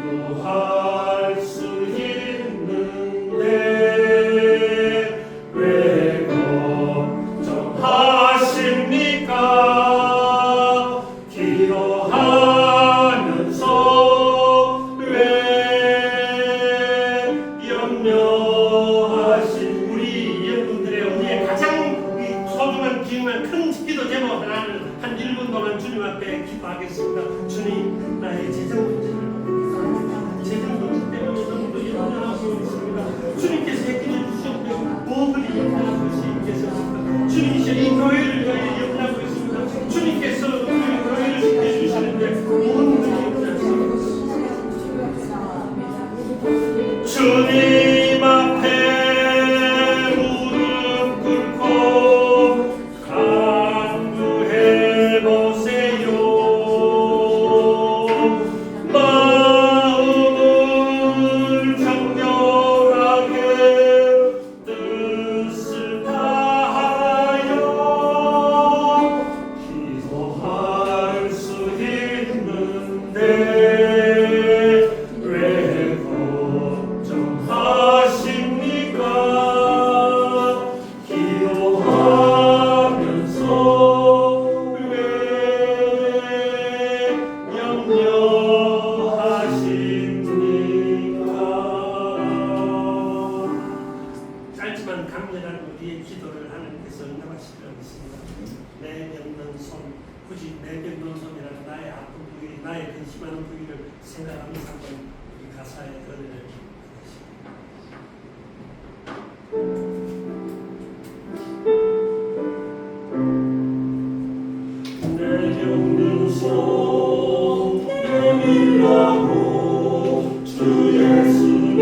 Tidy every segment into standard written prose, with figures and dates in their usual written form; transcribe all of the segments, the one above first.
기도할 기도하겠습니다. 주님, 나의 재정 문제를 재정 문제 때문에 너무도 힘들어하고 있습니다. 주님께서 해결해 주시옵며 무엇을 인하는 것이 있겠습니까? 주님께서 이 교회를 위하여 염려하고 있습니다. 주님께서 우리 교회를 지켜주시는데 무엇을 염려하십니까? 주님 앞에 강렬한 우리의 기도를 하나님께서 응답하시리라 믿습니다. 내뱉는 손, 굳이 내뱉는 손이라는 나의 아픈 부위, 나의 근심하는 부위를 생각하면서 한번 우리 가사의 은혜를 내뱉는 손 내밀라고 주 예수님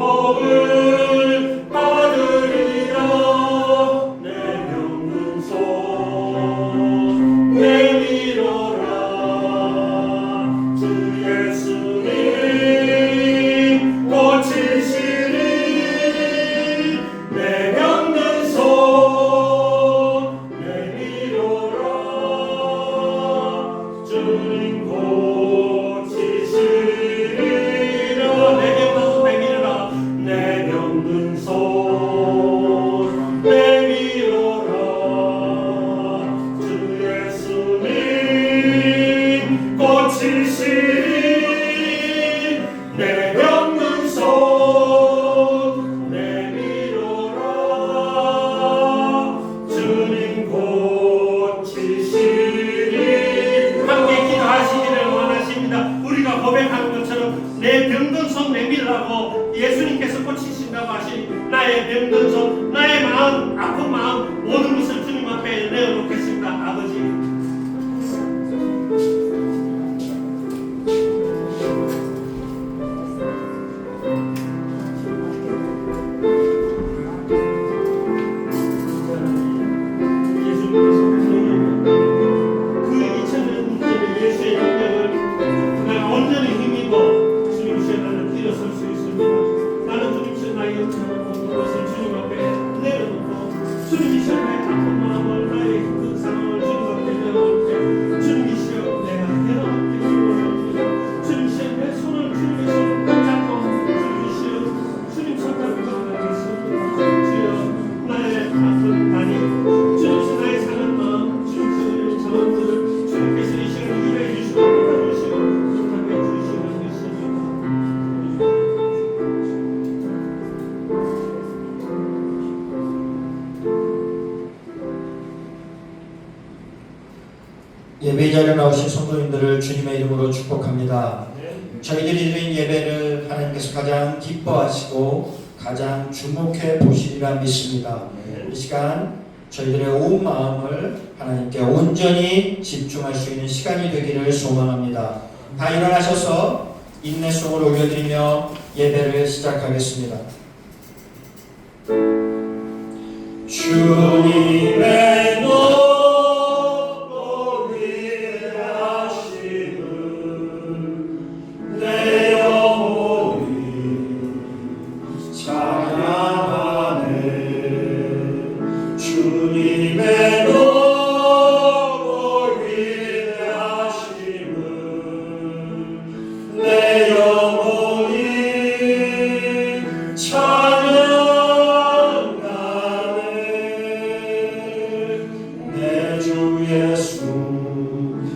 영생복을 받으리라. 내 병든 나의 마음, 아픈 마음 모든 것을 주님 앞에 내어놓겠습니다. 아버지, 예배 자리에 나오신 성도님들을 주님의 이름으로 축복합니다. 저희들이 드린 예배를 하나님께서 가장 기뻐하시고 가장 주목해 보시리라 믿습니다. 이 시간 저희들의 온 마음을 하나님께 온전히 집중할 수 있는 시간이 되기를 소망합니다. 다 일어나셔서 인내송을 올려드리며 예배를 시작하겠습니다. 주님의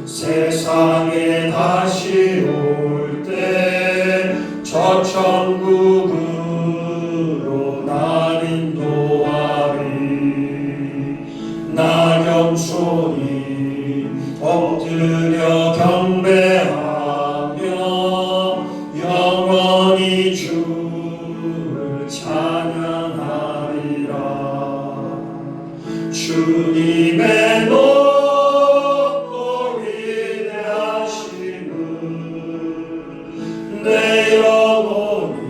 세상에 다시 올 때 저 천국으로 날 인도하리. 나 겸손히 엎드려 경배하며 영원히 주를 찬양하리라. 주님의 내 영혼이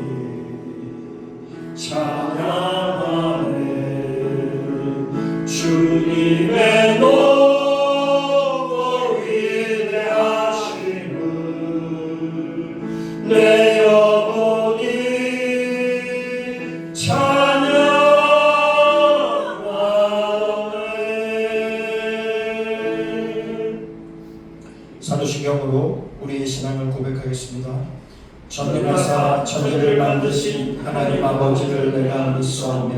찬양하네. 주님의 높고 위대하심을 내 영혼이 찬양하네. 사도신경으로 우리의 신앙을 고백하겠습니다. 전능하사 천지를 만드신 하나님 아버지를 내가 믿사오며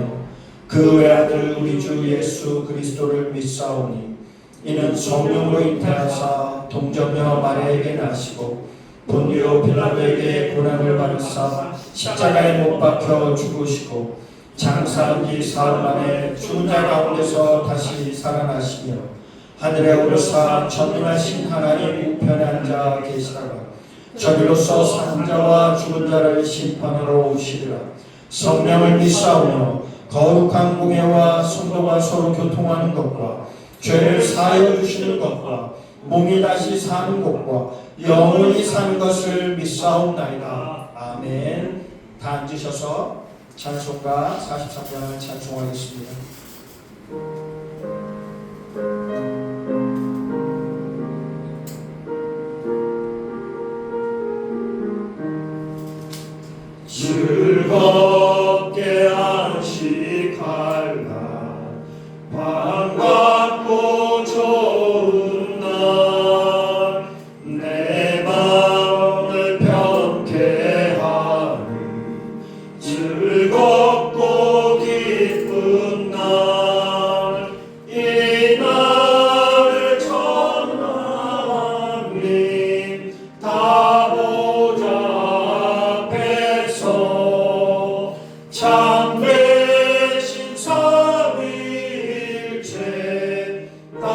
그 외아들 우리 주 예수 그리스도를 믿사오니 이는 성령으로 잉태하사 동정녀 마리아에게 나시고 본디오 빌라도에게 고난을 받으사 십자가에 못 박혀 죽으시고 장사한 지 사흘 만에 죽은 자 가운데서 다시 살아나시며 하늘에 오르사 전능하신 하나님 우편에 앉아 계시다가 저리로서 사는 자와 죽은 자를 심판하러 오시리라. 성령을 믿사오며 거룩한 공예와 성도가 서로 교통하는 것과 죄를 사하여 주시는 것과 몸이 다시 사는 것과 영원히 사는 것을 믿사옵나이다. 아멘. 다 앉으셔서 찬송가 43장을 찬송하겠습니다. 즐겁게 안식할라. 반갑고 좋은 날 내 마음을 평쾌하니 즐겁고 기쁜 날 이 날을 전하니 다 보자 참 되신 삼위일체 다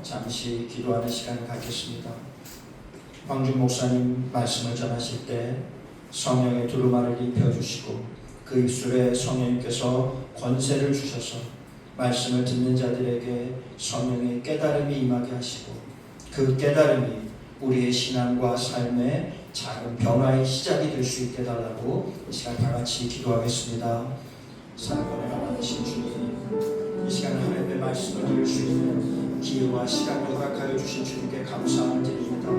잠시 기도하는 시간을 갖겠습니다. 황준 목사님 말씀을 전하실 때 성령의 두루마를 입혀주시고 그 입술에 성령님께서 권세를 주셔서 말씀을 듣는 자들에게 성령의 깨달음이 임하게 하시고 그 깨달음이 우리의 신앙과 삶의 작은 변화의 시작이 될 수 있게 달라고 이 시간 다 같이 기도하겠습니다. 사랑과 많으신 주님, 이 시간 하나님의 말씀을 들을 수 있는 기회와 시간을 허락하여 주신 주님께 감사를 드립니다.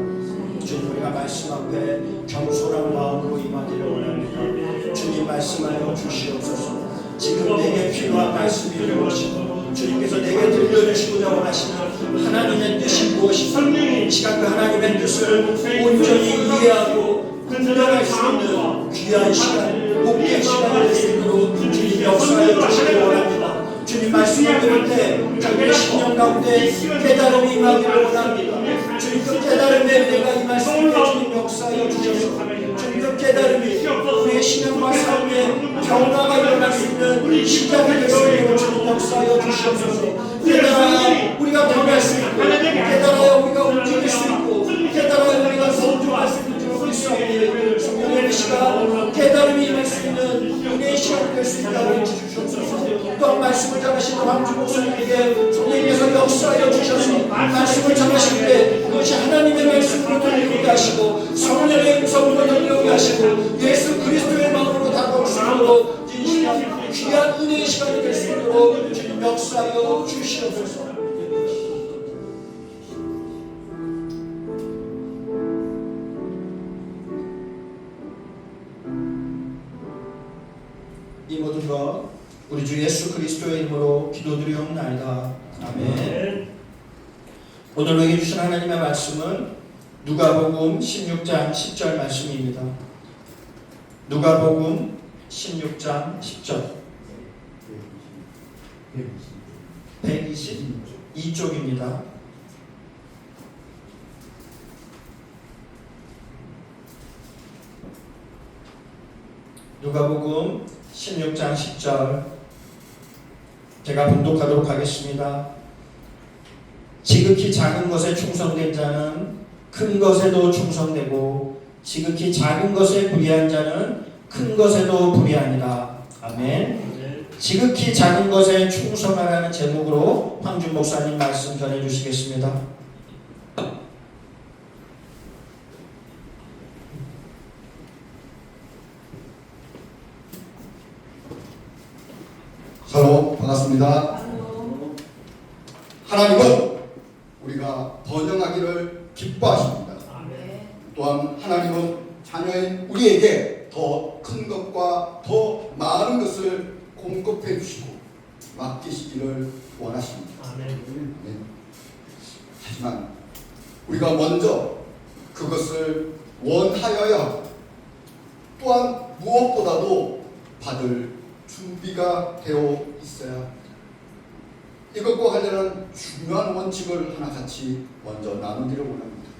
주님, 우리가 말씀 앞에 겸손한 마음으로 임하기를 원합니다. 주님, 말씀하여 주시옵소서. 지금 내게 필요한 말씀이 무엇이고 주님께서 내게 들려주시고자 원하시는 하나님의 뜻이 무엇이고 이 시간 그 하나님의 뜻을 온전히 이해하고 분별할 수 있는 귀한 시간, 복된 시간을 될 수 있도록 주님 역사하여 주시기 원합니다. 주님 말씀을 들을 때 저희의 신령 가운데 깨달음이 임하기를 원합니다. 주님 그 깨달음의 은혜가 이 말씀을 주님 역사하여 주셔서 주님 그 깨달음이 우리의 신앙과 삶의 변화가 일어날 수 있는 시작이 될 수 있도록 주님 역사하여 주시옵소서. 깨달아야 우리가 변할 수 있고 깨달아야 우리가 움직일 수 있고 깨달아야 우리가 성장할 수 있는 줄 믿사오니 성령의 시간 깨달음이 임할 수 있는 은혜의 시간이 될 수 있다고 해주시옵소서. 또한 말씀을 전하시는 황준 목사님에게 성령께서 역사하여 주셔서 말씀을 전하실 때 그것이 하나님의 말씀으로 들려오게 하시고 성령의 음성으로 들려오게 하시고 예수 그리스도의 마음으로 다가올 수 있도록 진실한 귀한 은혜의 시간이 될 수 있도록 주님 역사하여 주시옵소서. 이 모든 것 우리 주 예수 그리스도의 이름으로 기도드리옵나이다. 아멘. 오늘 우리에게 주신 하나님의 말씀은 누가복음 16장 10절 말씀입니다. 누가복음 16장 10절 122쪽입니다. 누가복음 16장 10절 제가 봉독하도록 하겠습니다. 지극히 작은 것에 충성된 자는 큰 것에도 충성되고 지극히 작은 것에 불의한 자는 큰 것에도 불의하니라. 아멘. 지극히 작은 것에 충성하라는 제목으로 황준 목사님 말씀 전해 주시겠습니다. 서로 반갑습니다. 하나님은 우리가 번영하기를 기뻐하십니다. 또한 하나님은 자녀인 우리에게 더 큰 것과 더 많은 것을 공급해 주시고 맡기시기를 원하십니다. 네. 하지만 우리가 먼저 그것을 원하여야 하고 또한 무엇보다도 받을 준비가 되어 있어야 합니다. 이것과 관련한 중요한 원칙을 하나 같이 먼저 나누기를 원합니다.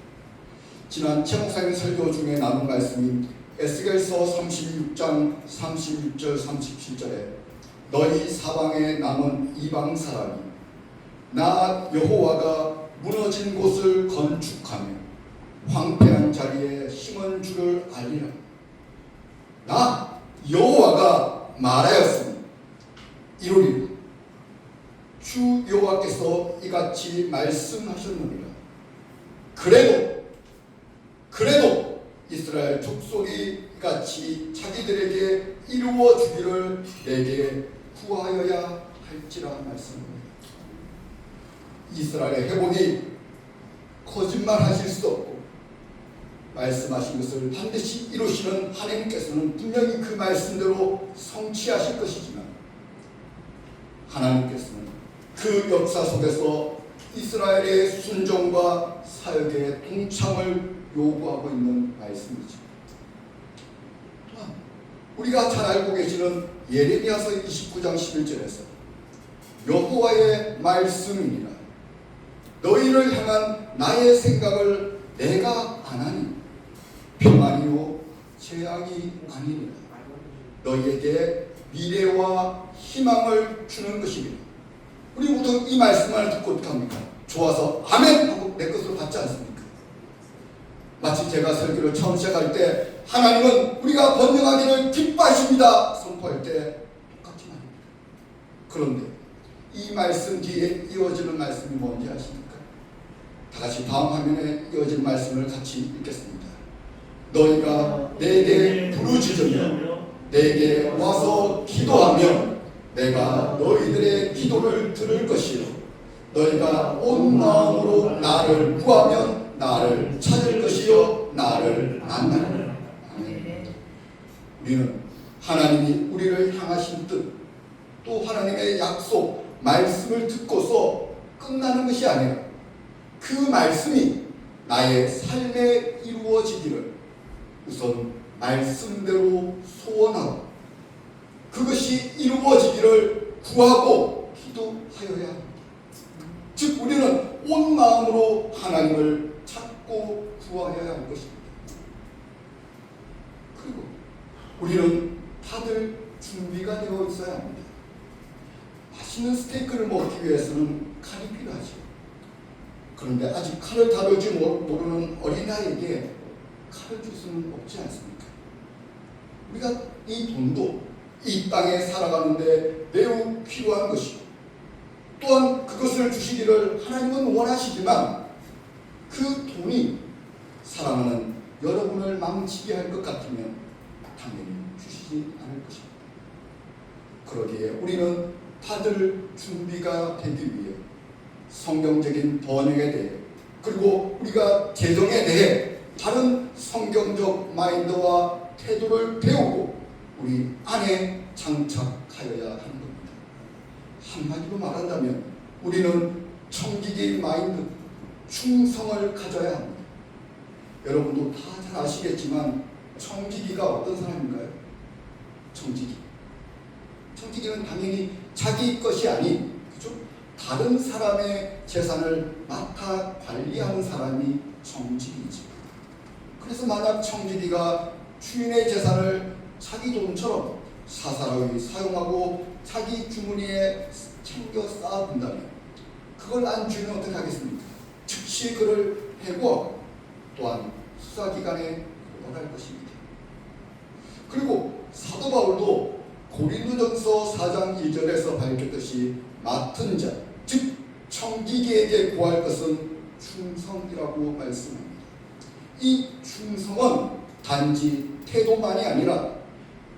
지난 최 목사님 설교 중에 나눈 말씀이 에스겔서 36장 36절 37절에 너희 사방에 남은 이방 사람이 나 여호와가 무너진 곳을 건축하며 황폐한 자리에 심은 줄을 알리라. 나 여호와가 말하였으니 이루리라. 주 여호와께서 이같이 말씀하셨느니라. 그래도 이스라엘 족속이 이같이 자기들에게 이루어 주기를 내게 구하여야 할지라 말씀입니다. 이스라엘의 회복이 거짓말하실 수 없고 말씀하신 것을 반드시 이루시는 하나님께서는 분명히 그 말씀대로 성취하실 것이지만 하나님께서는 그 역사 속에서 이스라엘의 순종과 사역의 동참을 요구하고 있는 말씀이죠. 또한 우리가 잘 알고 계시는 예레미야서 29장 11절에서 여호와의 말씀이니라. 너희를 향한 나의 생각을 내가 아나니 평안이요 재앙이 아니니라. 너희에게 미래와 희망을 주는 것이니라. 우리 모두 이 말씀을 듣고 어떻게 합니까? 좋아서 아멘 하고 내 것으로 받지 않습니까? 마치 제가 설교를 처음 시작할 때 하나님은 우리가 번영하기를 기뻐하십니다 선포할 때 똑같이 말입니다. 그런데 이 말씀 뒤에 이어지는 말씀이 뭔지 아십니까? 다 같이 다음 화면에 이어진 말씀을 같이 읽겠습니다. 너희가 내게 부르짖으며 내게 와서 기도하며 내가 너희들의 기도를 들을 것이요 너희가 온 마음으로 나를 구하면 나를 찾을 것이요 나를 만나리라. 우리는 하나님이 우리를 향하신 뜻, 또 하나님의 약속, 말씀을 듣고서 끝나는 것이 아니라 그 말씀이 나의 삶에 이루어지기를 우선 말씀대로 소원하고 그것이 이루어지기를 구하고 기도하여야 합니다. 즉 우리는 온 마음으로 하나님을 찾고 구하여야 할 것입니다. 그리고 우리는 다들 준비가 되어 있어야 합니다. 맛있는 스테이크를 먹기 위해서는 칼이 필요하죠. 그런데 아직 칼을 다룰지 모르는 어린아이에게 칼을 줄 수는 없지 않습니까? 우리가 이 돈도 이 땅에 살아가는데 매우 필요한 것이고 또한 그것을 주시기를 하나님은 원하시지만 그 돈이 사랑하는 여러분을 망치게 할 것 같으면 당연히 주시지 않을 것입니다. 그러기에 우리는 다들 준비가 되기 위해 성경적인 번역에 대해 그리고 우리가 재정에 대해 다른 성경적 마인드와 태도를 배우고 우리 안에 장착하여야 하는 겁니다. 한마디로 말한다면 우리는 청지기 마인드, 충성을 가져야 합니다. 여러분도 다 잘 아시겠지만 청지기가 어떤 사람인가요? 청지기는 당연히 자기 것이 아닌 그죠? 다른 사람의 재산을 맡아 관리하는 사람이 청지기이죠. 그래서 만약 청지기가 주인의 재산을 자기 돈처럼 사사로이 사용하고 자기 주머니에 챙겨 쌓아둔다면 그걸 안 주인은 어떻게 하겠습니까? 즉시 그를 해고하고 또한 수사기관에 고발할 것입니다. 그리고 사도 바울도 고린도전서 4장 1절에서 밝혔듯이 맡은 자, 즉 청지기에게 구할 것은 충성이라고 말씀합니다. 이 충성은 단지 태도만이 아니라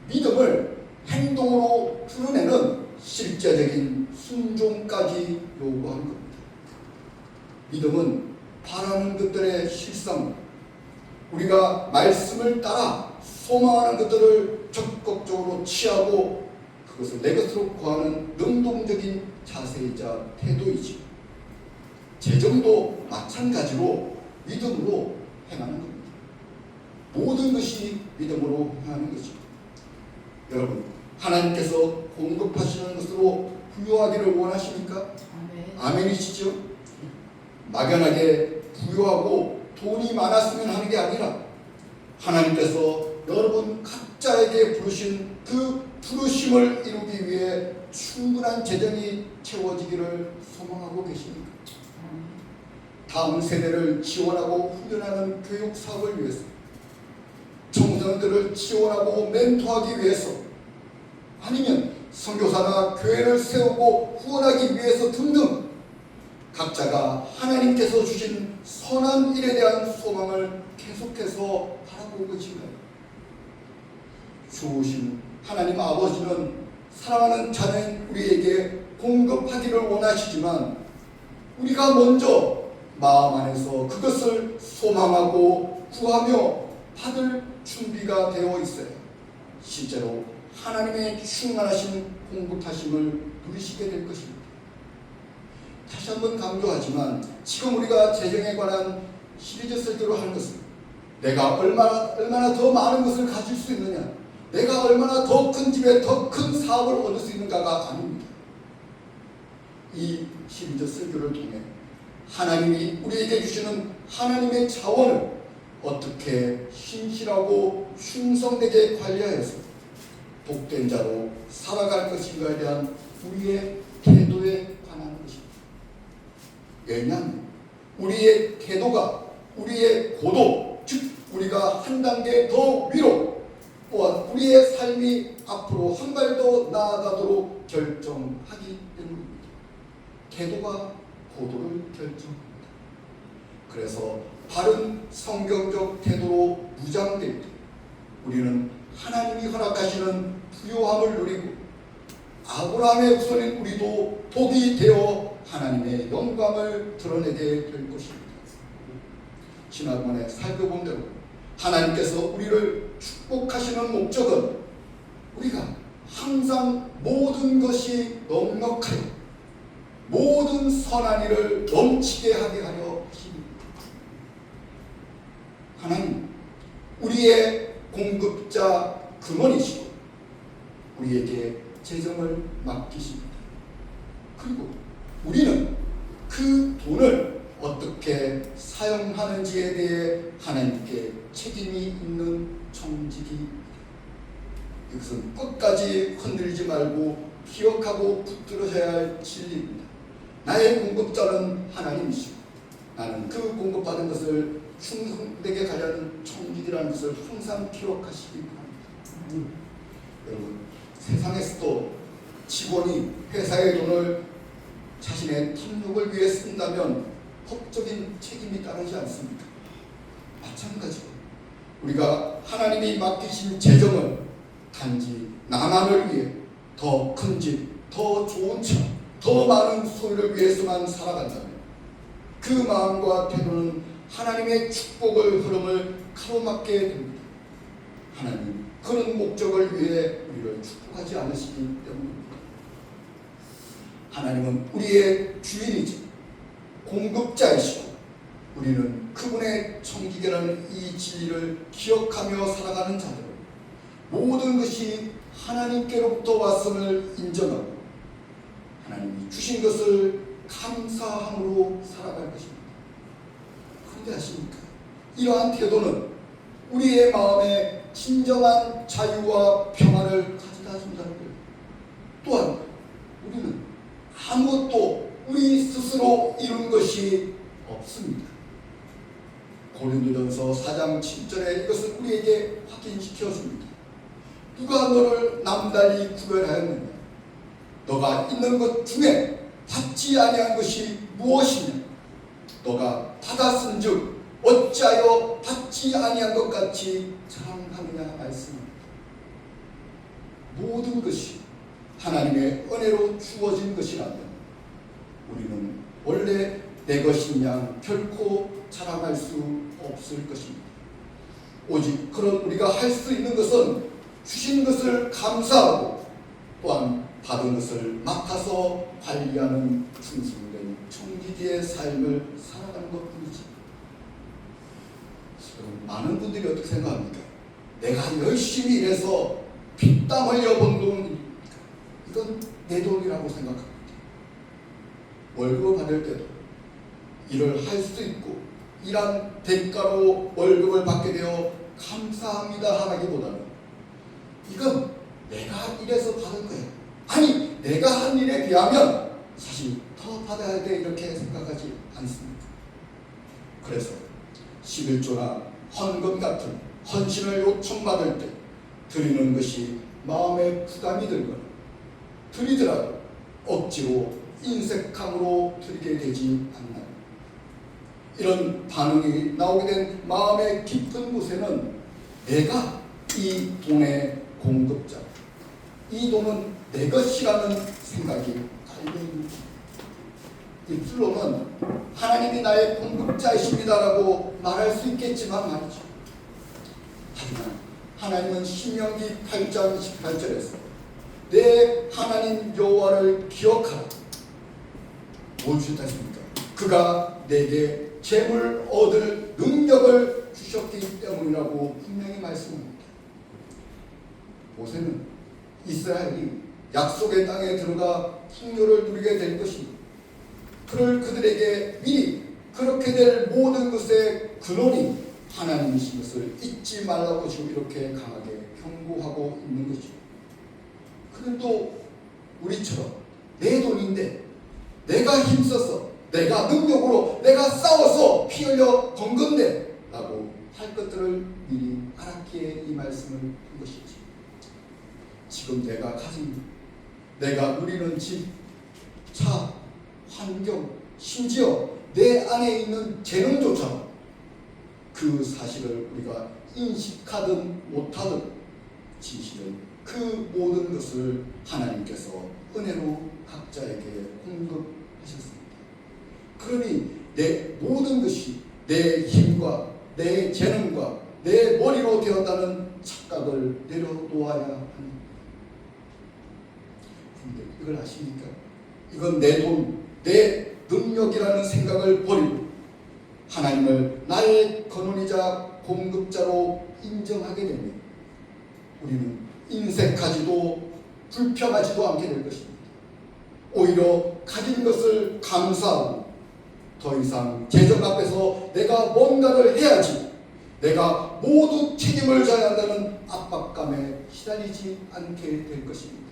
믿음을 행동으로 드러내는 실제적인 순종까지 요구하는 겁니다. 믿음은 바라는 것들의 실상, 우리가 말씀을 따라 소망하는 것들을 적극적으로 취하고 그것을 내 것으로 구하는 능동적인 자세이자 태도이지. 재정도 마찬가지로 믿음으로 행하는 겁니다. 모든 것이 믿음으로 행하는 것입니다. 여러분, 하나님께서 공급하시는 것으로 부유하기를 원하십니까? 아멘이시죠? 막연하게 부유하고 돈이 많았으면 하는 게 아니라 하나님께서 여러분 각자에게 부르신 그 부르심을 이루기 위해 충분한 재정이 채워지기를 소망하고 계십니까? 다음 세대를 지원하고 훈련하는 교육 사업을 위해서, 청소년들을 지원하고 멘토하기 위해서, 아니면 선교사나 교회를 세우고 후원하기 위해서 등등 각자가 하나님께서 주신 선한 일에 대한 소망을 계속해서 바라보고 계신가요? 좋으신 하나님 아버지는 사랑하는 자녀인 우리에게 공급하기를 원하시지만 우리가 먼저 마음 안에서 그것을 소망하고 구하며 받을 준비가 되어 있어요. 실제로 하나님의 충만하신 공급하심을 누리시게 될 것입니다. 다시 한번 강조하지만 지금 우리가 재정에 관한 시리즈 설교를 하는 것은 내가 얼마나 더 많은 것을 가질 수 있느냐, 내가 얼마나 더 큰 집에 더 큰 사업을 얻을 수 있는가가 아닙니다. 이 시리즈 설교를 통해 하나님이 우리에게 주시는 하나님의 자원을 어떻게 신실하고 충성되게 관리하여서 복된 자로 살아갈 것인가에 대한 우리의 태도에 관한 것입니다. 왜냐하면 우리의 태도가, 우리의 고도, 즉 우리가 한 단계 더 위로, 또한 우리의 삶이 앞으로 한 발 더 나아가도록 결정하기 때문입니다. 태도가 고도를 결정합니다. 그래서 바른 성경적 태도로 무장될 때 우리는 하나님이 허락하시는 부요함을 누리고 아브라함의 후손인 우리도 복이 되어 하나님의 영광을 드러내게 될 것입니다. 지난번에 살펴본 대로 하나님께서 우리를 축복하시는 목적은 우리가 항상 모든 것이 넉넉하여 모든 선한 일을 넘치게 하게 하려 하십니다. 하나님, 우리의 공급자 근원이시고 우리에게 재정을 맡기십니다. 그리고 우리는 그 돈을 어떻게 사용하는지에 대해 하나님께 책임이 있는 청지기입니다. 이것은 끝까지 흔들리지 말고 기억하고 붙들어야 할 진리입니다. 나의 공급자는 하나님이시고 나는 그 공급받은 것을 충성되게 가려는 청지기라는 것을 항상 기억하시기 바랍니다. 여러분, 세상에서도 직원이 회사의 돈을 자신의 탐욕을 위해 쓴다면 법적인 책임이 따르지 않습니다. 마찬가지로 우리가 하나님이 맡기신 재정을 단지 나만을 위해 더 큰 집, 더 좋은 차, 더 많은 소유를 위해서만 살아간다면 그 마음과 태도는 하나님의 축복을 흐름을 가로막게 됩니다. 하나님 그런 목적을 위해 우리를 축복하지 않으시기 때문입니다. 하나님은 우리의 주인이죠. 공급자이시고 우리는 그분의 청지기라는 이 진리를 기억하며 살아가는 자들은 모든 것이 하나님께로부터 왔음을 인정하고 하나님이 주신 것을 감사함으로 살아갈 것입니다. 그런데 아십니까? 이러한 태도는 우리의 마음에 진정한 자유와 평안을 가져다 준다는 거예요. 또한 우리는 아무것도 우리 스스로 이룬 것이 없습니다. 고린도전서 4장 7절에 이것을 우리에게 확인시켜 줍니다. 누가 너를 남달리 구별하였느냐? 너가 있는 것 중에 받지 아니한 것이 무엇이냐? 너가 받았은즉 어찌하여 받지 아니한 것 같이 자랑하느냐 말씀입니다. 모든 것이 하나님의 은혜로 주어진 것이라면 우리는 원래 내 것인 양 결코 자랑할 수 없을 것입니다. 오직 그런 우리가 할 수 있는 것은 주신 것을 감사하고 또한 받은 것을 맡아서 관리하는 충성된 청지기의 삶을 살아가는 것뿐이지. 지금 많은 분들이 어떻게 생각합니까? 내가 열심히 일해서 피땀 흘려 번 돈입니까? 이건 내 돈이라고 생각합니다. 월급을 받을 때도 일을 할 수 있고 일한 대가로 월급을 받게 되어 감사합니다 하기보다는 이건 내가 일해서 받은 거야. 아니 내가 한 일에 비하면 사실 더 받아야 돼 이렇게 생각하지 않습니다. 그래서 11조나 헌금 같은 헌신을 요청받을 때 드리는 것이 마음에 부담이 들거나 드리더라도 억지로 인색함으로 드리게 되지 않나요? 이런 반응이 나오게 된 마음의 깊은 곳에는 내가 이 돈의 공급자, 이 돈은 내 것이라는 생각이 깔려있습니다. 입술로는 하나님이 나의 공급자이십니다라고 말할 수 있겠지만 말이죠. 하지만 하나님은 신명기 8장 18절에서 내 하나님 여호와를 기억하라. 뭘 주셨다 했습니까? 그가 내게 재물 얻을 능력을 주셨기 때문이라고 분명히 말씀합니다. 모세는 이스라엘이 약속의 땅에 들어가 풍요를 누리게 될 것입니다. 그들에게 미리 그렇게 될 모든 것의 근원이 하나님이신 것을 잊지 말라고 지금 이렇게 강하게 경고하고 있는 거죠. 그들도 우리처럼 내 돈인데 내가 힘써서 내가 능력으로 내가 싸워서 피 흘려 번 건데 라고 할 것들을 미리 알았기에 이 말씀을 한 것이지. 지금 내가 가진, 내가 누리는 집, 차, 환경, 심지어 내 안에 있는 재능조차 그 사실을 우리가 인식하든 못하든 진실은 그 모든 것을 하나님께서 은혜로 각자에게 공급하셨습니다. 그러니 내 모든 것이 내 힘과 내 재능과 내 머리로 되었다는 착각을 내려놓아야 합니다. 근데 이걸 아십니까? 이건 내 돈, 내 능력이라는 생각을 버리고 하나님을 나의 근원이자 공급자로 인정하게 되면 우리는 인색하지도 불평하지도 않게 될 것입니다. 오히려 가진 것을 감사하고 더 이상 재정 앞에서 내가 뭔가를 해야지, 내가 모두 책임을 져야 한다는 압박감에 시달리지 않게 될 것입니다.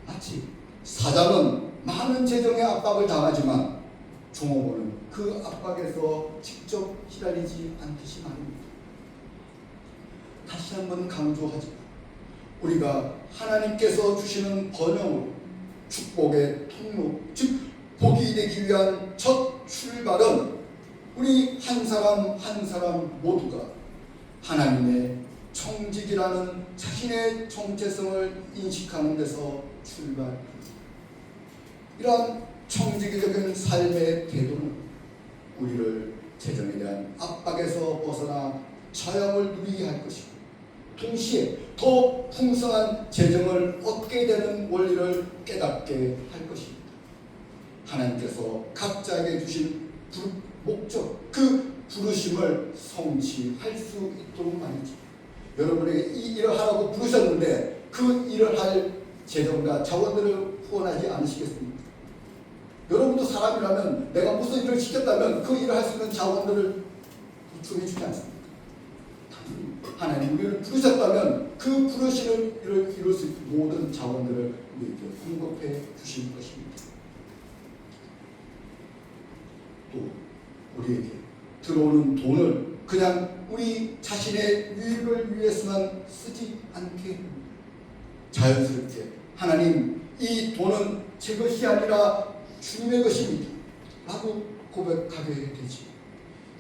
마치 사장은 많은 재정의 압박을 당하지만 종업원은 그 압박에서 직접 시달리지 않듯이 말입니다. 다시 한번 강조하지만 우리가 하나님께서 주시는 번영으로 축복의 통로, 즉 복이 되기 위한 첫 출발은 우리 한 사람 한 사람 모두가 하나님의 청직이라는 자신의 정체성을 인식하는 데서 출발합니다. 이러한 청지기적인 삶의 태도는 우리를 재정에 대한 압박에서 벗어나 자유함을 누리게 할 것이고 동시에 더 풍성한 재정을 얻게 되는 원리를 깨닫게 할 것입니다. 하나님께서 각자에게 주신 목적, 그 부르심을 성취할 수 있도록 말이죠. 여러분에게 이 일을 하라고 부르셨는데 그 일을 할 재정과 자원들을 후원하지 않으시겠습니까? 여러분도 사람이라면 내가 무슨 일을 시켰다면 그 일을 할 수 있는 자원들을 보충해주지 않습니까? 하나님 우리를 부르셨다면 그 부르시는 일을 이룰 수 있는 모든 자원들을 우리에게 공급해 주실 것입니다. 또 우리에게 들어오는 돈을 그냥 우리 자신의 유익을 위해서만 쓰지 않게 합니다. 자연스럽게 하나님 이 돈은 제 것이 아니라 주님의 것입니다 라고 고백하게 되지.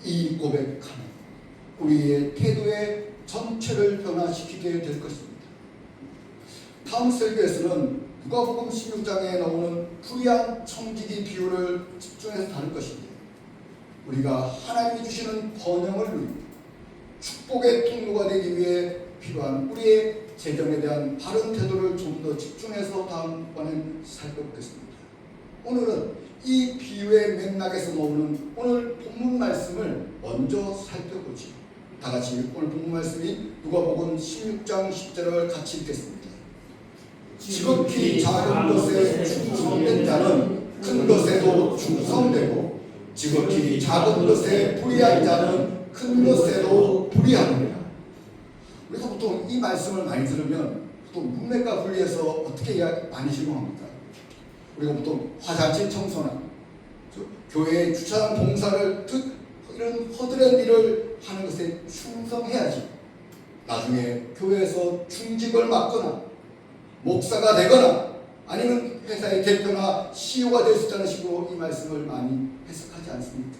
이 고백하는 우리의 태도의 전체를 변화시키게 될 것입니다. 다음 설교에서는 누가복음 16장에 나오는 불의한 청지기 비유를 집중해서 다룰 것인데 우리가 하나님이 주시는 번영을 누리고 축복의 통로가 되기 위해 필요한 우리의 재정에 대한 바른 태도를 좀 더 집중해서 다음번엔 살펴보겠습니다. 오늘은 이 비유의 맥락에서 나오는 오늘 본문 말씀을 먼저 살펴보죠. 다 같이 오늘 본문 말씀이 누가복음 16장 10절을 같이 읽겠습니다. 지극히 작은 것에 충성된 자는 큰 것에도 충성되고 지극히 작은 것에 불의한 자는 큰 것에도 불의하느니라. 우리가 보통 이 말씀을 많이 들으면 보통 문맥과 분리해서 어떻게 많이 실망합니까? 우리가 보통 화장실 청소나 교회의 주차장 봉사를 이런 허드렛 일을 하는 것에 충성해야지 나중에 교회에서 중직을 맡거나 목사가 되거나 아니면 회사의 대표나 CEO가 될 수 있다는 식으로 이 말씀을 많이 해석하지 않습니까?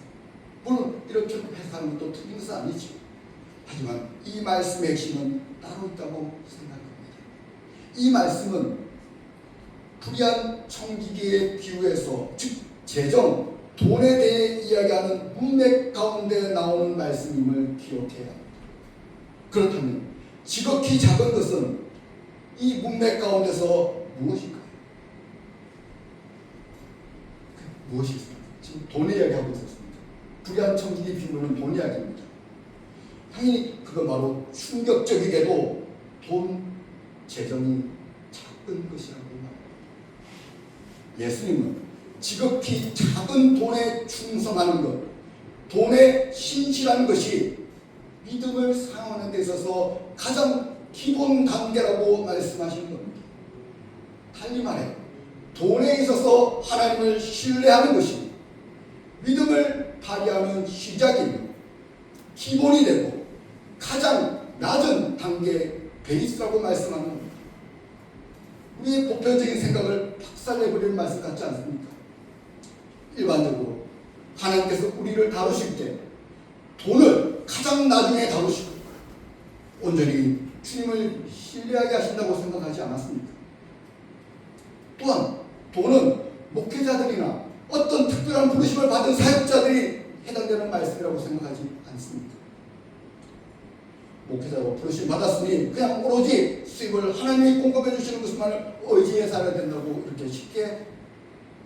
물론 이렇게 해석하는 것도 틀린 것은 아니죠. 하지만 이 말씀의 핵심은 따로 있다고 생각합니다. 이 말씀은 불의한 청지기의 비유에서 즉 재정, 돈에 대해 이야기하는 문맥 가운데 나오는 말씀임을 기억해야 합니다. 그렇다면 지극히 작은 것은 이 문맥 가운데서 무엇일까요? 무엇일까요? 지금 돈 이야기하고 있었습니다. 불의한 청지기 비유는 돈 이야기입니다. 당연히 그건 바로 충격적이게도 돈, 재정이 작은 것이라고 말합니다. 예수님은 지극히 작은 돈에 충성하는 것, 돈에 신실한 것이 믿음을 사용하는 데 있어서 가장 기본 단계라고 말씀하시는 겁니다. 달리 말해 돈에 있어서 하나님을 신뢰하는 것이 믿음을 발휘하는 시작이며 기본이 되고 가장 낮은 단계 베이스라고 말씀하는 겁니다. 우리의 보편적인 생각을 박살내버리는 말씀 같지 않습니까? 일반적으로 하나님께서 우리를 다루실 때 돈을 가장 나중에 다루시고 온전히 주님을 신뢰하게 하신다고 생각하지 않았습니까? 또한 돈은 목회자들이나 어떤 특별한 부르심을 받은 사역자들이 해당되는 말씀이라고 생각하지 않습니까? 목회자로 부르심 받았으니 그냥 오로지 수입을 하나님이 공급해 주시는 것만을 의지해 살아야 된다고 이렇게 쉽게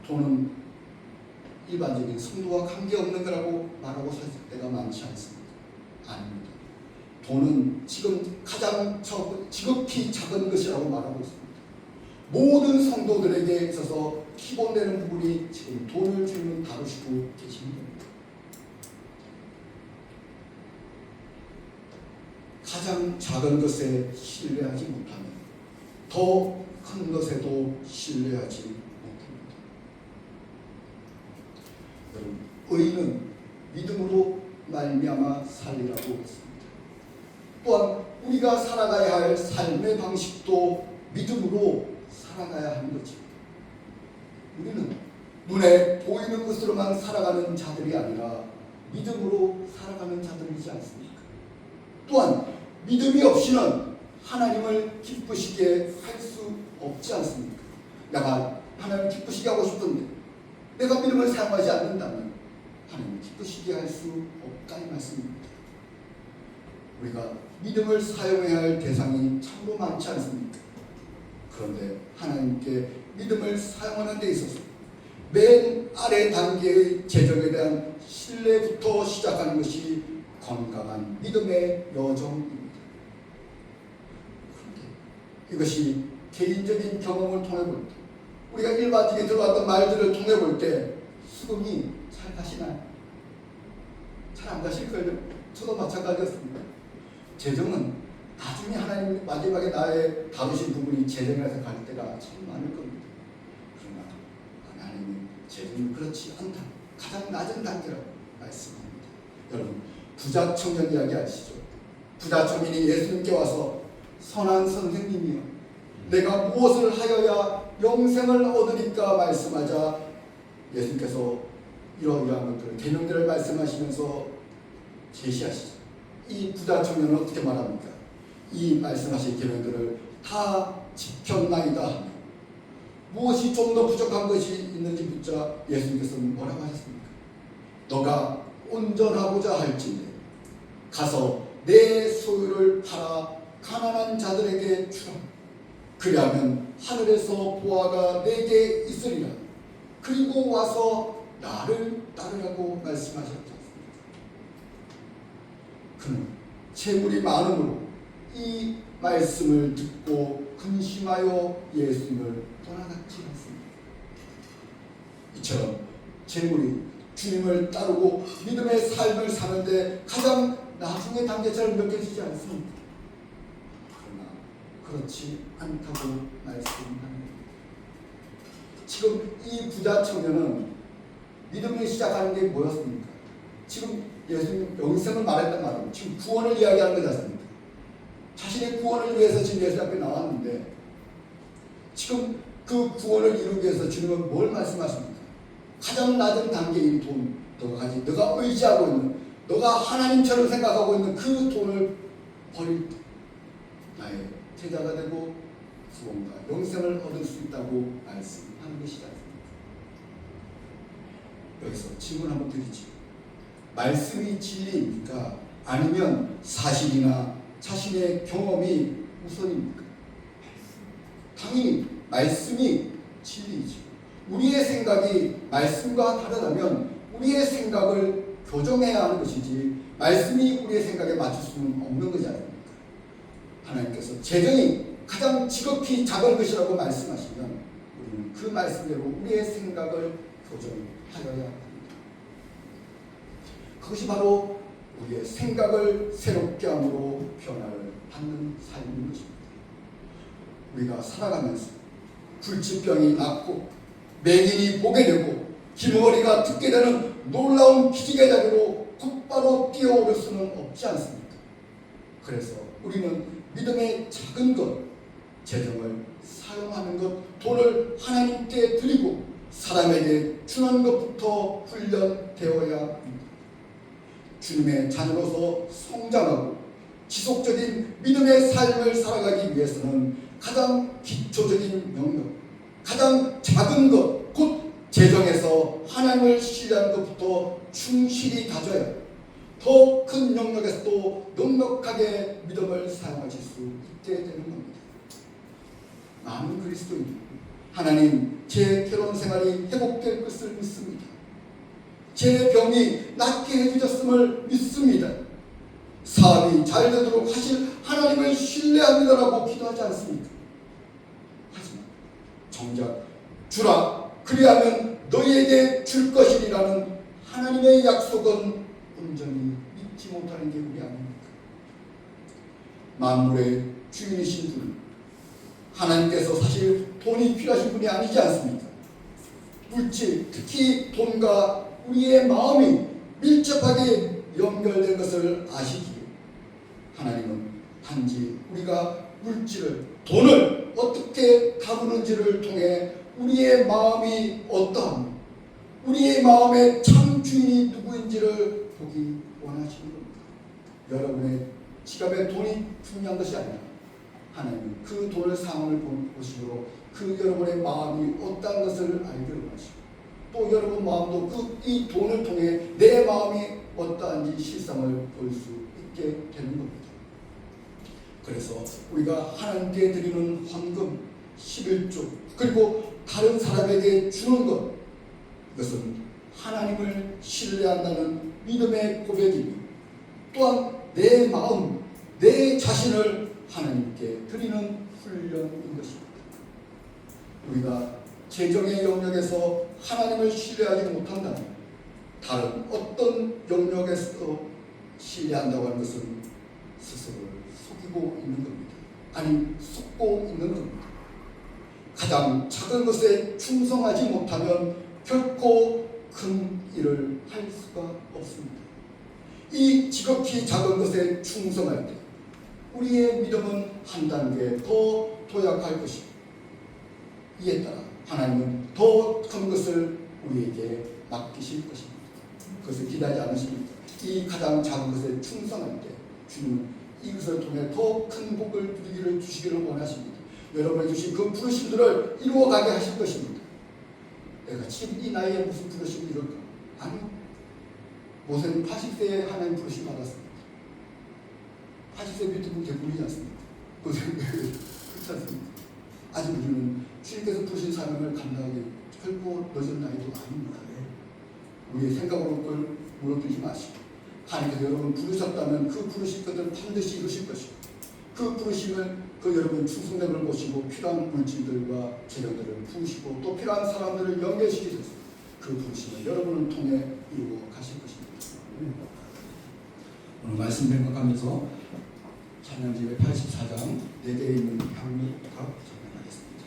돈은 일반적인 성도와 관계없는 거라고 말하고 살 때가 많지 않습니다. 아닙니다. 돈은 지금 가장 지극히 작은 것이라고 말하고 있습니다. 모든 성도들에게 있어서 기본되는 부분이 지금 돈을 주는 다루시고 계시는 겁니다. 가장 작은 것에 신뢰하지 못하면 더 큰 것에도 신뢰하지 못합니다. 여러분, 의인은 믿음으로 말미암아 살리라고 했습니다. 또한 우리가 살아가야 할 삶의 방식도 믿음으로 살아가야 하는 거죠. 우리는 눈에 보이는 것으로만 살아가는 자들이 아니라 믿음으로 살아가는 자들이지 않습니까? 또한 믿음이 없이는 하나님을 기쁘시게 할 수 없지 않습니까? 내가 하나님을 기쁘시게 하고 싶은데 내가 믿음을 사용하지 않는다면 하나님을 기쁘시게 할 수 없다 이 말씀입니다. 우리가 믿음을 사용해야 할 대상이 참으로 많지 않습니까? 그런데 하나님께 믿음을 사용하는 데 있어서 맨 아래 단계의 재정에 대한 신뢰부터 시작하는 것이 건강한 믿음의 여정입니다. 그런데 이것이 개인적인 경험을 통해 볼 때, 우리가 일반적인 들어왔던 말들을 통해 볼 때 수긍이 잘 가시나요? 잘 안 가실걸요? 저도 마찬가지였습니다. 재정은 나중에 하나님 마지막에 나의 다루신 부분이 재정이라서 갈 때가 참 많을 겁니다. 그러나 하나님이 재정이 그렇지 않다. 가장 낮은 단계라고 말씀합니다. 여러분, 부자 청년 이야기 아시죠? 부자 청년이 예수님께 와서 선한 선생님이여, 내가 무엇을 하여야 영생을 얻으리까 말씀하자 예수님께서 이러이러한 것들을 계명들을 말씀하시면서 제시하시죠. 이 부자 청년은 어떻게 말합니까? 이 말씀하신 계명들을 다 지켰나이다 하며 무엇이 좀 더 부족한 것이 있는지 묻자 예수님께서는 뭐라고 하셨습니까? 너가 온전하고자 할지니 가서 내 소유를 팔아 가난한 자들에게 주라. 그리하면 하늘에서 보화가 내게 있으리라. 그리고 와서 나를 따르라고 말씀하셨지 않습니까? 그는 재물이 많음으로 이 말씀을 듣고 근심하여 예수님을 떠나갔지 않습니까? 이처럼 재물이 주님을 따르고 믿음의 삶을 사는데 가장 나중의 단계처럼 느껴지지 않습니까? 그러나 그렇지 않다고 말씀합니다. 지금 이 부자 청년은 믿음을 시작하는 게 뭐였습니까? 지금 예수님 영생을 말했단 말이에요. 지금 구원을 이야기하는 거지 않습니까? 자신의 구원을 위해서 지금 예수 앞에 나왔는데 지금 그 구원을 이루기 위해서 주님은 뭘 말씀하십니까? 가장 낮은 단계인 돈, 너가 의지하고 있는, 너가 하나님처럼 생각하고 있는 그 돈을 버릴 때 나의 제자가 되고 구원과 영생을 얻을 수 있다고 말씀하는 것이지 않습니까? 여기서 질문 한번 드리죠. 말씀이 진리입니까? 아니면 사실이나 자신의 경험이 우선입니까? 당연히 말씀이 진리이죠. 우리의 생각이 말씀과 다르다면 우리의 생각을 교정해야 하는 것이지 말씀이 우리의 생각에 맞출 수는 없는 것이 아닙니까? 하나님께서 재정이 가장 지극히 작은 것이라고 말씀하시면 우리는 그 말씀대로 우리의 생각을 교정하여야 합니다. 그것이 바로 우리의 생각을 새롭게 함으로 변화를 받는 삶인 것입니다. 우리가 살아가면서 불치병이 낫고 맹인이 보게 되고 귀머거리가 듣게 되는 놀라운 기적의 자리로 곧바로 뛰어오를 수는 없지 않습니까? 그래서 우리는 믿음의 작은 것, 재정을 사용하는 것, 돈을 하나님께 드리고 사람에게 주는 것부터 훈련되어야 합니다. 주님의 자녀로서 성장하고 지속적인 믿음의 삶을 살아가기 위해서는 가장 기초적인 영역, 가장 작은 것, 곧 재정에서 하나님을 신뢰하는 것부터 충실히 가져야 더 큰 영역에서도 넉넉하게 믿음을 사용하실 수 있게 되는 겁니다. 많은 그리스도인, 하나님 제 결혼 생활이 회복될 것을 믿습니다. 제 병이 낫게 해주셨음을 믿습니다. 사업이 잘 되도록 하실 하나님을 신뢰합니다라고 기도하지 않습니까? 하지만 정작 주라, 그리하면 너희에게 줄 것이라는 하나님의 약속은 온전히 믿지 못하는 게 우리 아닙니까? 만물의 주인이신 분, 하나님께서 사실 돈이 필요하신 분이 아니지 않습니까? 물질, 특히 돈과 우리의 마음이 밀접하게 연결된 것을 아시기에 하나님은 단지 우리가 물질을, 돈을 어떻게 다루는지를 통해 우리의 마음이 어떠함, 우리의 마음의 참 주인이 누구인지를 보기 원하시는 겁니다. 여러분의 지갑에 돈이 중요한 것이 아니라 하나님은 그 돈을 상황을 보시므로 그 여러분의 마음이 어떠한 것을 알기를 원하시고 또 여러분 마음도 이 돈을 통해 내 마음이 어떠한지 실상을 볼 수 있게 되는 겁니다. 그래서 우리가 하나님께 드리는 헌금, 11조, 그리고 다른 사람에게 주는 것, 이것은 하나님을 신뢰한다는 믿음의 고백이며 또한 내 마음, 내 자신을 하나님께 드리는 훈련인 것입니다. 우리가 재정의 영역에서 하나님을 신뢰하지 못한다면 다른 어떤 영역에서 신뢰한다고 하는 것은 스스로를 속이고 있는 겁니다. 아니, 속고 있는 겁니다. 가장 작은 것에 충성하지 못하면 결코 큰 일을 할 수가 없습니다. 이 지극히 작은 것에 충성할 때 우리의 믿음은 한 단계 더 도약할 것이고 이에 따라 하나님은 더 큰 것을 우리에게 맡기실 것입니다. 그것을 기대하지 않으십니까? 이 가장 작은 것에 충성할 때 주님은 이것을 통해 더 큰 복을 누리기를 주시기를 원하십니다. 여러분이 주신 그 부르심들을 이루어가게 하실 것입니다. 내가 지금 이 나이에 무슨 부르심을 이룰까? 아니요. 모세는 80세에 하나님 부르심 받았습니다. 80세 밑에 분 대부분이지 않습니까? 그렇지 않습니까? 아직 우리는 주님께서 부르신 사명을 감당하기 결코 늦은 나이도 아닙니다. 우리의 생각으로 그걸 무너뜨리지 마시고 하나님께서 여러분 부르셨다면 그 부르신 것을 반드시 이루실 것이고 그 부르심을 그 여러분 충성됨을 보시고 필요한 물질들과 재료들을 부으시고 또 필요한 사람들을 연결시키셔서 그 부르심을 여러분을 통해 이루어 가실 것입니다. 오늘 말씀 생각하면서 찬양집의 84장 4개에 있는 향유가 찬양하겠습니다.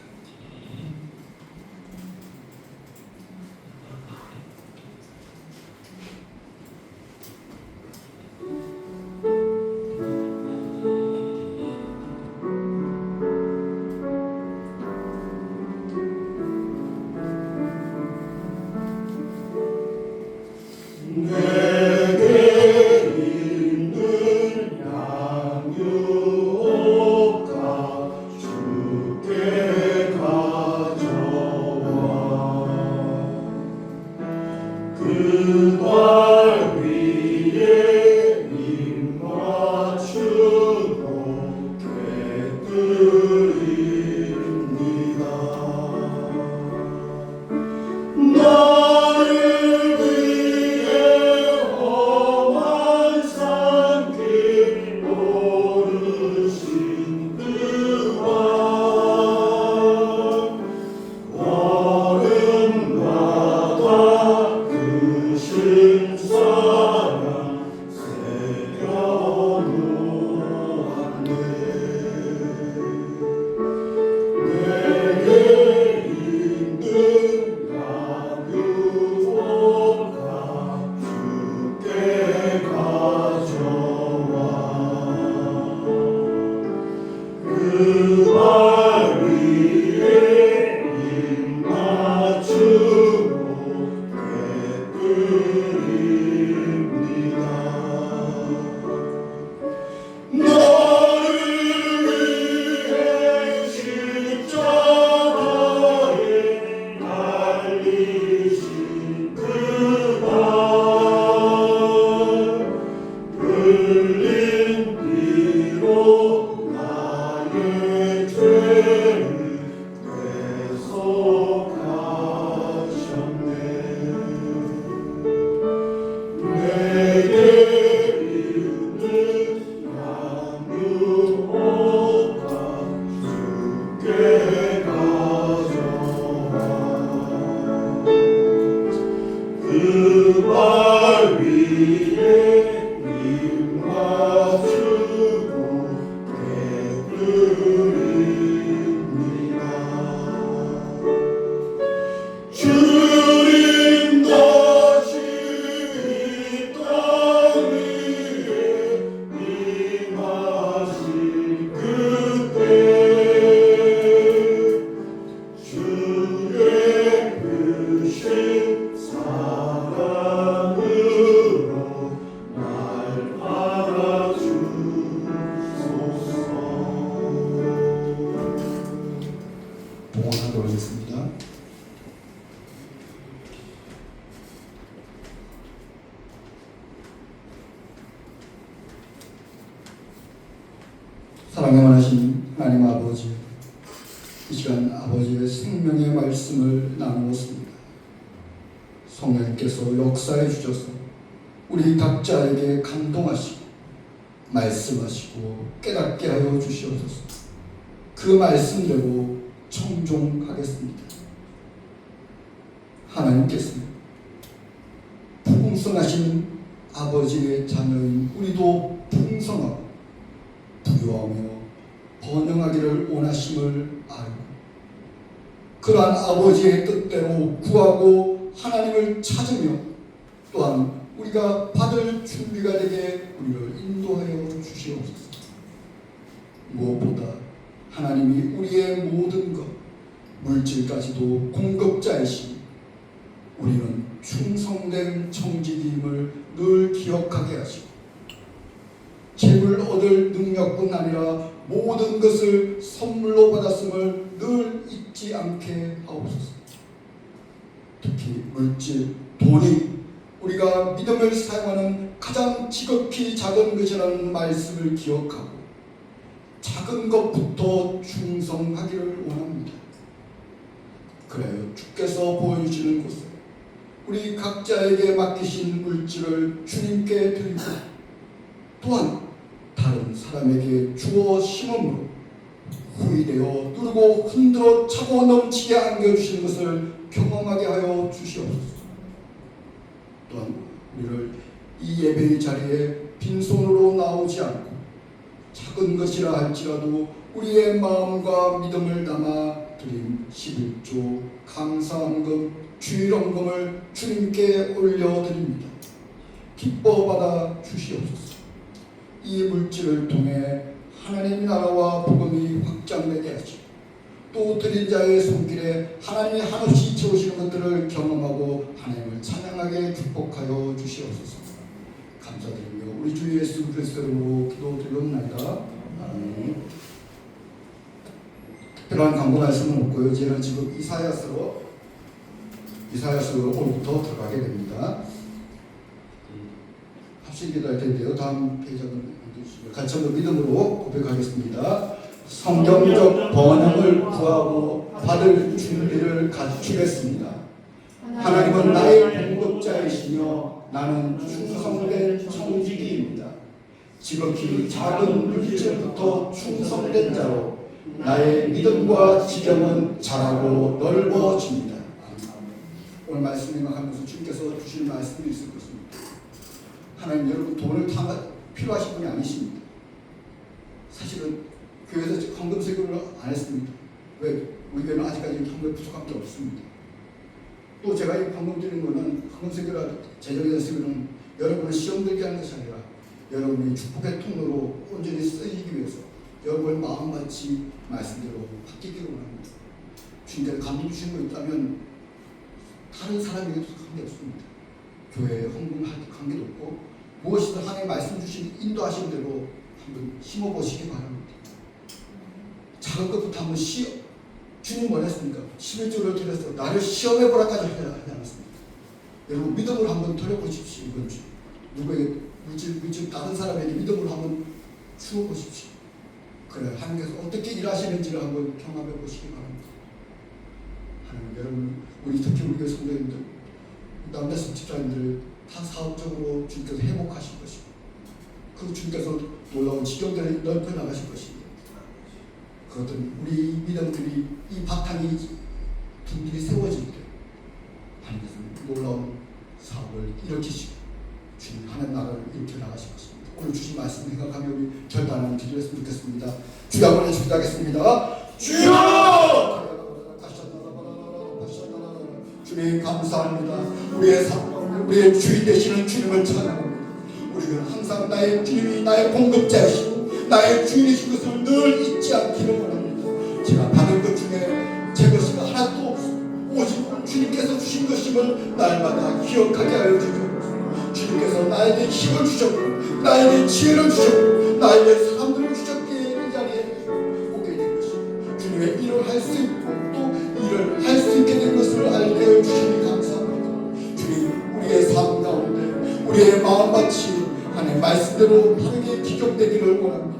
주께 말 위에 입 맞추고 깨뜨립니다. 너를 위해 십자가에 달리신 그날 흘린 피로 나의 죄를 대속하셨네. 내게 있는 양육옷과 주께 가져와 그 발 위에 입 맞추고 깨뜨립니다. 주님 다시 이 땅 위에 임하실 그때 주의 크신 사랑으로 날 안아주소서. 봉헌하도록 하겠습니다. 사랑에 원하신 하나님 아버지, 이 시간 아버지의 생명의 말씀을 나누었습니다. 성령님께서 역사해 주셔서 우리 각자에게 감동하시고 말씀하시고 깨닫게 하여 주시옵소서. 그 말씀대로 청종하겠습니다. 하나님께서는 풍성하신 아버지의 자녀인 우리도 풍성하고 부유하며 번영하기를 원하심을 알고 그러한 아버지의 뜻대로 구하고 하나님을 찾으며 또한 우리가 받을 준비가 되게 우리를 인도하여 주시옵소서. 무엇보다 하나님이 우리의 모든 것, 물질까지도 공급자이시니 우리는 충성된 청지기임을 늘 기억하게 하시고 재물 얻을 능력뿐 아니라 모든 것을 선물로 받았음을 늘 잊지 않게 하옵소서. 특히 물질, 돈이 우리가 믿음을 사용하는 가장 지극히 작은 것이라는 말씀을 기억하고 작은 것부터 충성하기를 원합니다. 그래요, 주께서 보여주시는 곳에 우리 각자에게 맡기신 물질을 주님께 드리고 또한 다른 사람에게 주어 심음으로 후이되어 누르고 흔들어 차고 넘치게 안겨주시는 것을 경험하게 하여 주시옵소서. 또한 우리를 이 예배의 자리에 빈손으로 나오지 않고 작은 것이라 할지라도 우리의 마음과 믿음을 담아 드린 11조 감사헌금 주일헌금을 주님께 올려드립니다. 기뻐 받아 주시옵소서. 이 물질을 통해 하나님 나라와 복음이 확장되게 하시고 또 드린 자의 손길에 하나님이 한없이 채우시는 것들을 경험하고 하나님을 찬양하게 축복하여 주시옵소서. 감사드리며 우리 주 예수 그리스도로 기도드리옵나이다. 아멘. 특별한 광고 말씀은 없고요. 저는 지금 이사야서로 오늘부터 들어가게 됩니다. 합심 기도할 텐데요. 다음 페이지는 같이 한번 믿음으로 고백하겠습니다. 성경적 번영을 구하고 받을 준비를 갖추겠습니다. 하나님은 나의 공급자이시며 나는 충성된 청지기입니다. 지극히 작은 물질부터 충성된 자로 나의 믿음과 지경은 자라고 넓어집니다. 오늘 말씀 임하면서 주님께서 주시는 말씀이 있을 것입니다. 하나님, 여러분 돈을 다 필요하신 분이 아니십니다. 사실은 교회에서 헌금 세금을 안 했습니다. 왜? 우리 교회는 아직까지 헌금 부족한 게 없습니다. 또 제가 이 헌금 드리는 것은 헌금 세금이라 재정에 됐으면 여러분을 시험 들게 하는 것이 아니라 여러분이 축복의 통로로 온전히 쓰이기 위해서 여러분 마음같이 말씀대로 바뀌기를 원합니다. 주님께서 감동 주신 거 있다면 다른 사람에게도 관계없습니다. 교회에 헌금할 관계도 없고 무엇이든 하나님 말씀 주신 인도하신 대로 한번 심어보시기 바랍니다. 작은 것부터 한번 주님 원했습니까? 11조를 드려서 나를 시험해보라까지 하지 않았습니다. 여러분 믿음을 한번 돌려보십시오. 이번 주 누구에게 물질 다른 사람에게 믿음을 한번 주어보십시오. 그래 하나님께서 어떻게 일하시는지를 한번 경험해 보시기 바랍니다. 하나님 여러분 우리 특히 우리 교회 성도님들 남대성 집사님들 다 사업적으로 주님께서 회복하실 것이고 그 주님께서 놀라운 지경들을 넓혀 나가실 것입니다. 그것은 우리 믿음들이 이 바탕이 분들이 세워질 때 하나님께서 놀라운 사업을 일으키시고 주님 하나님 나라를 일으켜 나가실 것입니다. 오늘 주신 말씀 생각하며 우리 결단을 드렸으면 좋겠습니다. 주여 한번 기도하겠습니다. 주여! 주님 감사합니다. 우리의 주인 되시는 주님을 찬양합니다. 우리는 항상 나의 주님이 나의 공급자이시고 나의 주인이신 것을 늘 잊지 않기를 원합니다. 제가 받은 것 중에 제 것이 하나도 없습니다. 오직 주님께서 주신 것임을 날마다 기억하게 하여 주시옵소서. 주님께서 나에게 힘을 주셨고 나에게 지혜를 주셨고 나에게 사람들을 주셨기에 이 자리에 오게 된 것입니다. 주님의 일을 할 수 있고 또 일을 할 수 있게 된 것을 알게 하여 주시니 감사합니다. 주님 우리의 삶 가운데 우리의 마음같이 하나님 말씀대로 바르게 기억되기를 원합니다.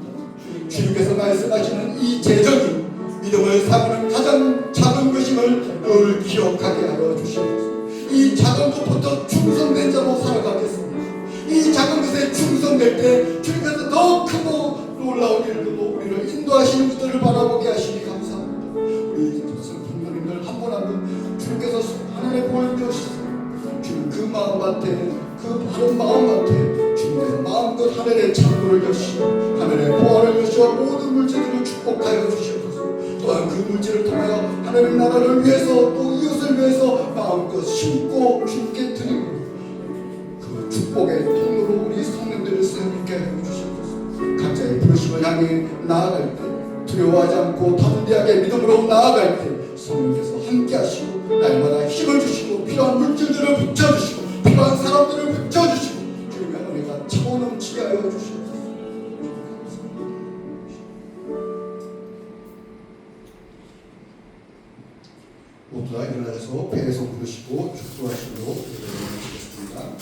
주님께서 말씀하시는 이 재정이 믿음을 사모하는 가장 작은 것임을 늘 기억하게 하여 주시옵소서. 이 작은 것부터 충성된 자로 살아가겠습니다. 이 작은 것에 충성될 때 주님께서 더 크고 놀라운 일들로 우리를 인도하시는 것들을 바라보게 하시니 감사합니다. 우리 성도님들 한 분 한 분 주님께서 하늘의 복을 주시옵소서. 주님 그 마음밭에 그 바른 마음밭에 주님께서 마음껏 하늘의 창고를 여시고 하늘의 보화를 여시고 모든 물질들을 축복하여 주시옵소서. 또한 그 물질을 통하여 하나님 나라를 위해서 또 이웃을 위해서 마음껏 심고 주님께 드리고 그 축복의 통로로 우리 성령들을 세우게 하여 주시옵소서. 각자의 부르심을 향해 나아갈 때 두려워하지 않고 담대하게 믿음으로 나아갈 때 성령께서 함께 하시고 날마다 힘을 주시고 필요한 물질들을 붙여주시고 필요한 사람들을 붙여주시고 주님의 은혜가 차고 넘치게 하여 주시옵소서. 모두 다 일어나서 배에서 부르시고 축도하시도록 기도드리겠습니다.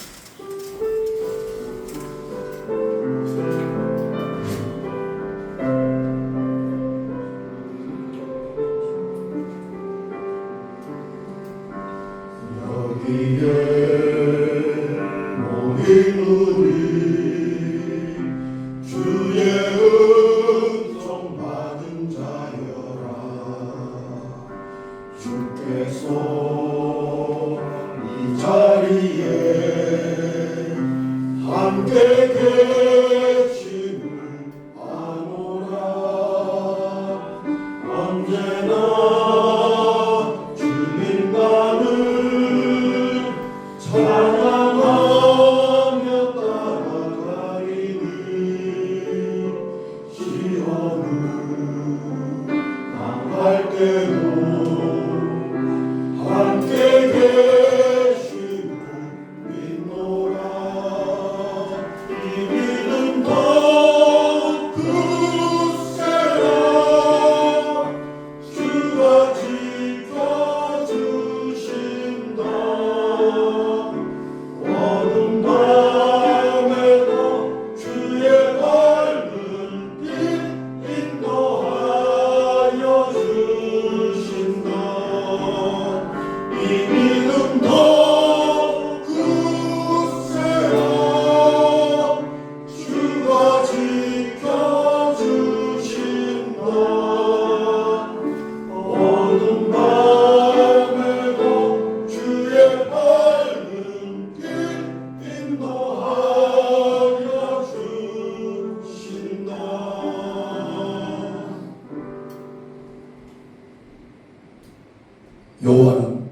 여호와는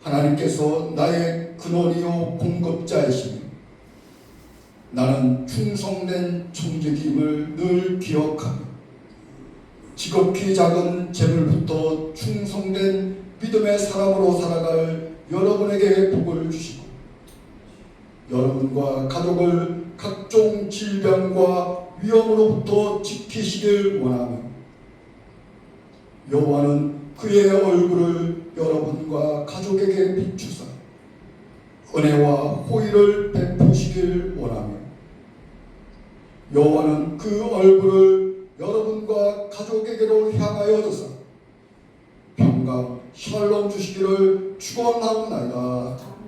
하나님께서 나의 근원이요 공급자이시니 나는 충성된 청지기임을 늘 기억하며 지극히 작은 재물부터 충성된 믿음의 사람으로 살아갈 여러분에게 복을 주시고 여러분과 가족을 각종 질병과 위험으로부터 지키시길 원하며 여호와는 그의 얼굴을 여러분과 가족에게 비추사 은혜와 호의를 베푸시길 원하며 여호와는 그 얼굴을 여러분과 가족에게로 향하여 드사 평강 샬롬 주시기를 축원하옵나이다.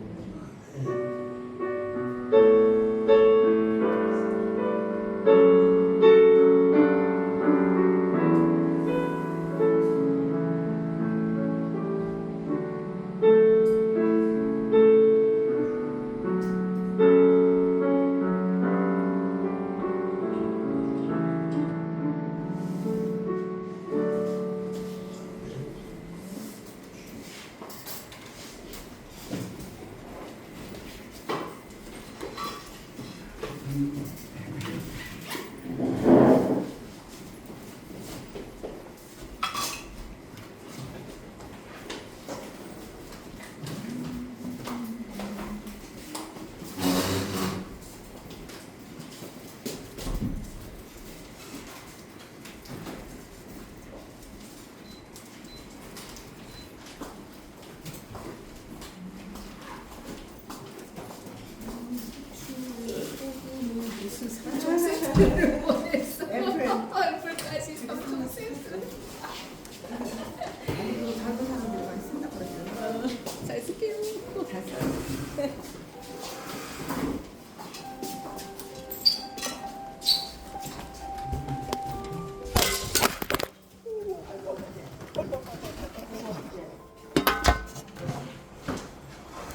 무슨 3종 세트를 원했어. 애플까지 3종 세트. 잘 쓸게요. 잘 써요.